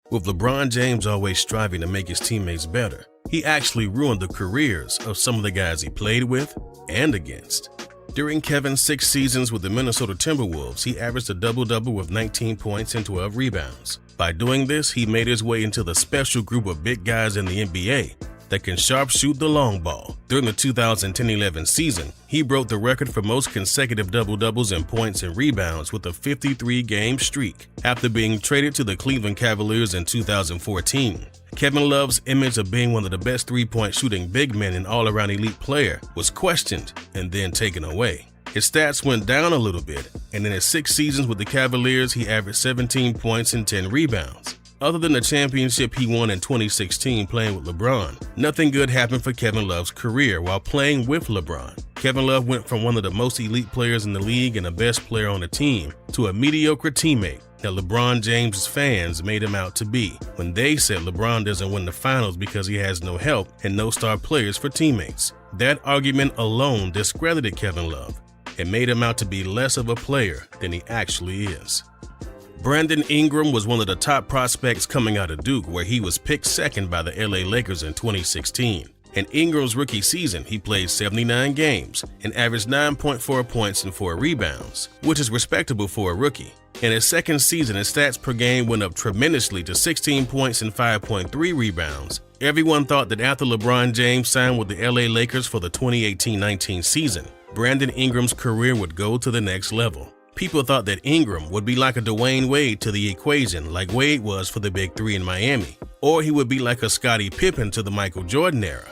With LeBron James always striving to make his teammates better, he actually ruined the careers of some of the guys he played with and against. During Kevin's 6 seasons with the Minnesota Timberwolves, he averaged a double-double with 19 points and 12 rebounds. By doing this, he made his way into the special group of big guys in the NBA that can sharpshoot the long ball. During the 2010-11 season, he broke the record for most consecutive double-doubles in points and rebounds with a 53-game streak after being traded to the Cleveland Cavaliers in 2014. Kevin Love's image of being one of the best three-point shooting big men and all-around elite player was questioned and then taken away. His stats went down a little bit, and in his 6 seasons with the Cavaliers, he averaged 17 points and 10 rebounds. Other than the championship he won in 2016 playing with LeBron, nothing good happened for Kevin Love's career while playing with LeBron. Kevin Love went from one of the most elite players in the league and the best player on the team to a mediocre teammate that LeBron James' fans made him out to be when they said LeBron doesn't win the finals because he has no help and no star players for teammates. That argument alone discredited Kevin Love and made him out to be less of a player than he actually is. Brandon Ingram was one of the top prospects coming out of Duke, where he was picked second by the LA Lakers in 2016. In Ingram's rookie season, he played 79 games and averaged 9.4 points and 4 rebounds, which is respectable for a rookie. In his second season, his stats per game went up tremendously to 16 points and 5.3 rebounds. Everyone thought that after LeBron James signed with the LA Lakers for the 2018-19 season, Brandon Ingram's career would go to the next level. People thought that Ingram would be like a Dwayne Wade to the equation, like Wade was for the Big Three in Miami, or he would be like a Scottie Pippen to the Michael Jordan era.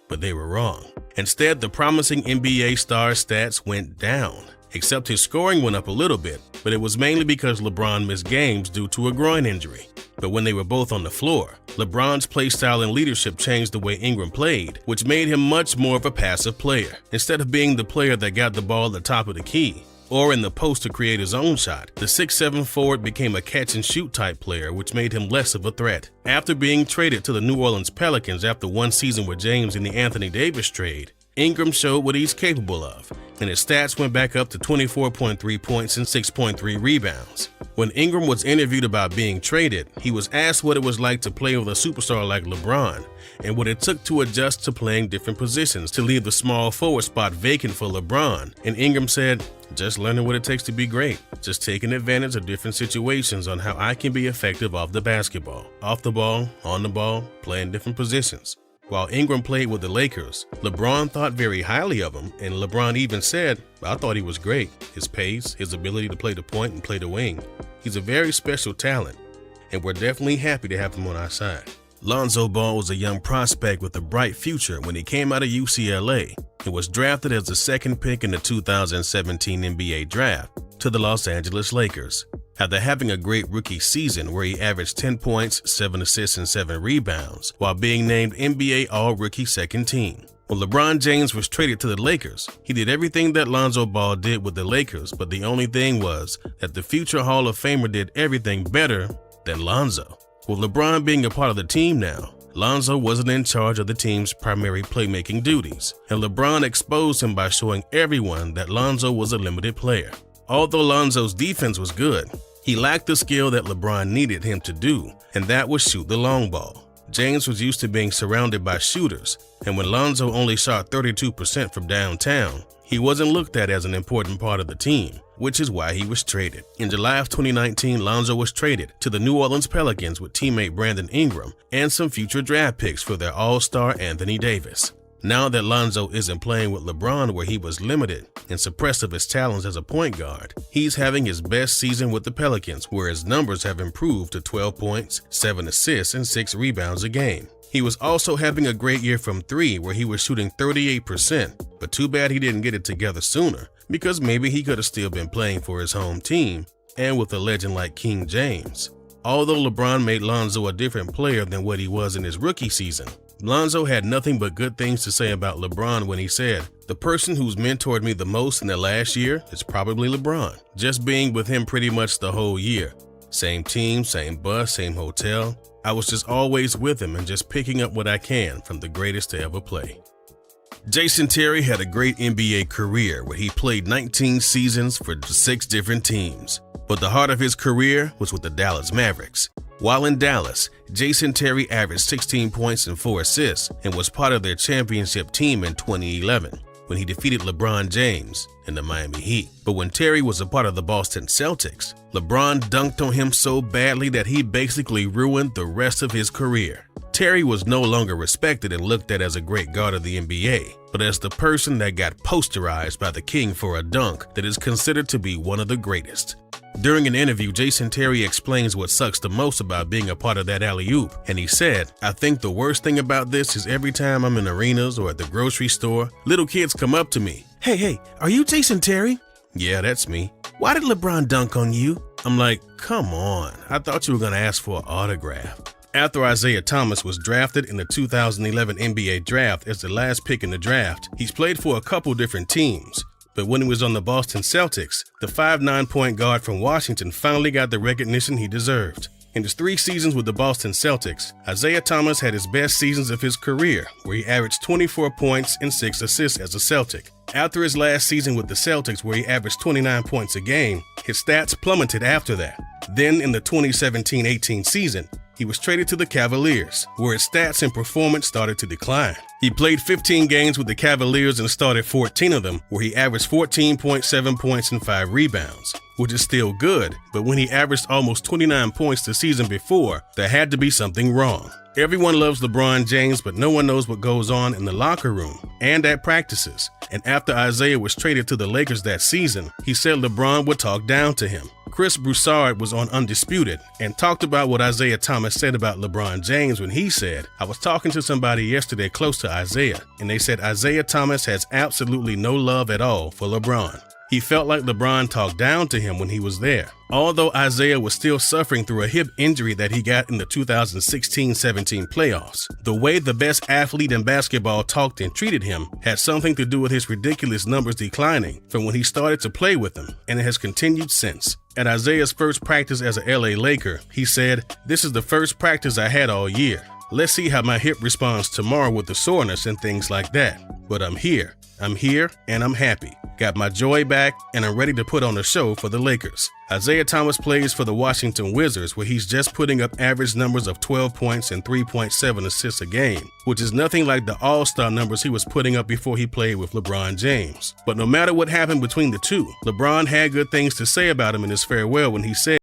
But they were wrong. Instead, the promising NBA star stats went down, except his scoring went up a little bit, but it was mainly because LeBron missed games due to a groin injury. But when they were both on the floor, LeBron's play style and leadership changed the way Ingram played, which made him much more of a passive player. Instead of being the player that got the ball at the top of the key, or in the post to create his own shot, the 6'7" forward became a catch-and-shoot type player, which made him less of a threat. After being traded to the New Orleans Pelicans after one season with James in the Anthony Davis trade, Ingram showed what he's capable of, and his stats went back up to 24.3 points and 6.3 rebounds. When Ingram was interviewed about being traded, he was asked what it was like to play with a superstar like LeBron and what it took to adjust to playing different positions to leave the small forward spot vacant for LeBron, and Ingram said, "Just learning what it takes to be great, just taking advantage of different situations on how I can be effective off the basketball, off the ball, on the ball, playing different positions." While Ingram played with the Lakers, LeBron thought very highly of him, and LeBron even said, "I thought he was great. His pace, his ability to play the point and play the wing. He's a very special talent, and we're definitely happy to have him on our side." Lonzo Ball was a young prospect with a bright future when he came out of UCLA and was drafted as the second pick in the 2017 NBA draft to the Los Angeles Lakers. After having a great rookie season where he averaged 10 points, 7 assists, and 7 rebounds, while being named NBA All-Rookie Second Team. When LeBron James was traded to the Lakers, he did everything that Lonzo Ball did with the Lakers, but the only thing was that the future Hall of Famer did everything better than Lonzo. With LeBron being a part of the team now, Lonzo wasn't in charge of the team's primary playmaking duties, and LeBron exposed him by showing everyone that Lonzo was a limited player. Although Lonzo's defense was good, he lacked the skill that LeBron needed him to do, and that was shoot the long ball. James was used to being surrounded by shooters, and when Lonzo only shot 32% from downtown, he wasn't looked at as an important part of the team, which is why he was traded. In July of 2019, Lonzo was traded to the New Orleans Pelicans with teammate Brandon Ingram and some future draft picks for their all-star Anthony Davis. Now that Lonzo isn't playing with LeBron where he was limited and suppressed of his talents as a point guard, he's having his best season with the Pelicans, where his numbers have improved to 12 points, 7 assists, and 6 rebounds a game. He was also having a great year from 3 where he was shooting 38%, but too bad he didn't get it together sooner, because maybe he could have still been playing for his home team and with a legend like King James. Although LeBron made Lonzo a different player than what he was in his rookie season, Lonzo had nothing but good things to say about LeBron when he said, "The person who's mentored me the most in the last year is probably LeBron. Just being with him pretty much the whole year. Same team, same bus, same hotel. I was just always with him and just picking up what I can from the greatest to ever play." Jason Terry had a great NBA career where he played 19 seasons for 6 different teams. but the heart of his career was with the Dallas Mavericks. While in Dallas, Jason Terry averaged 16 points and 4 assists and was part of their championship team in 2011 when he defeated LeBron James and the Miami Heat. But when Terry was a part of the Boston Celtics, LeBron dunked on him so badly that he basically ruined the rest of his career. Terry was no longer respected and looked at as a great guard of the NBA, but as the person that got posterized by the king for a dunk that is considered to be one of the greatest. During an interview, Jason Terry explains what sucks the most about being a part of that alley-oop, and he said, "I think the worst thing about this is every time I'm in arenas or at the grocery store, little kids come up to me. Hey, are you Jason Terry?" "Yeah, that's me." "Why did LeBron dunk on you?" I'm like, come on, I thought you were going to ask for an autograph. After Isaiah Thomas was drafted in the 2011 NBA draft as the last pick in the draft, he's played for a couple different teams. But when he was on the Boston Celtics, the 5'9" point guard from Washington finally got the recognition he deserved. In his 3 seasons with the Boston Celtics, Isaiah Thomas had his best seasons of his career, where he averaged 24 points and 6 assists as a Celtic. After his last season with the Celtics, where he averaged 29 points a game, his stats plummeted after that. Then in the 2017-18 season, he was traded to the Cavaliers, where his stats and performance started to decline. He played 15 games with the Cavaliers and started 14 of them, where he averaged 14.7 points and 5 rebounds, which is still good, but when he averaged almost 29 points the season before, there had to be something wrong. Everyone loves LeBron James, but no one knows what goes on in the locker room and at practices. And after Isaiah was traded to the Lakers that season, he said LeBron would talk down to him. Chris Broussard was on Undisputed and talked about what Isaiah Thomas said about LeBron James when he said, "I was talking to somebody yesterday close to Isaiah, and they said Isaiah Thomas has absolutely no love at all for LeBron. He felt like LeBron talked down to him when he was there." Although Isaiah was still suffering through a hip injury that he got in the 2016-17 playoffs, the way the best athlete in basketball talked and treated him had something to do with his ridiculous numbers declining from when he started to play with them, and it has continued since. At Isaiah's first practice as a LA Laker, he said, "This is the first practice I had all year. Let's see how my hip responds tomorrow with the soreness and things like that. But I'm here and I'm happy. Got my joy back and I'm ready to put on a show for the Lakers." Isaiah Thomas plays for the Washington Wizards, where he's just putting up average numbers of 12 points and 3.7 assists a game, which is nothing like the all-star numbers he was putting up before he played with LeBron James. But no matter what happened between the two, LeBron had good things to say about him in his farewell when he said,